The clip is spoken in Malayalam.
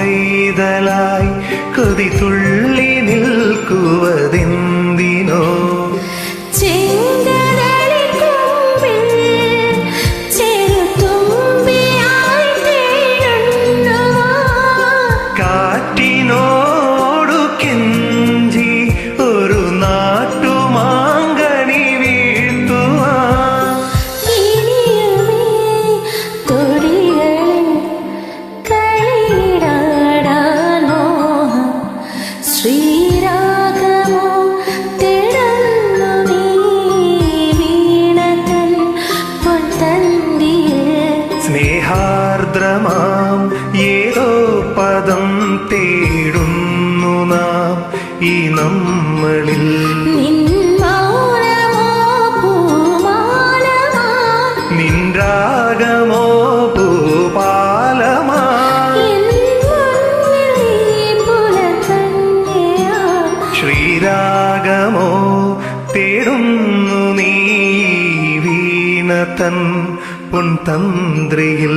പൈതലായി കൊതി തുള്ളി നിൽക്കുവതെന്തിനോ? കാറ്റിനോടു കെഞ്ചി ഒരു നാട്ടുമാങ്കണി വീഴ്ത്തുവാൻ ശ്രീരാഗമോ തേടുന്നു നീ വീണതൻ പൊൻതന്തിയിൽ. സ്നേഹാർദ്രമാം ഏതോ പദം തേടുന്നു നാം ഈ നമ്മളിൽ. നിൻ മൗനമോ പൂമാലമാ, നിൻ രാഗമോ ഭൂപാലമാ, ശ്രീരാഗമോ തേടുന്നു നീ വീണതൻ പൊൻതന്ത്രിയിൽ.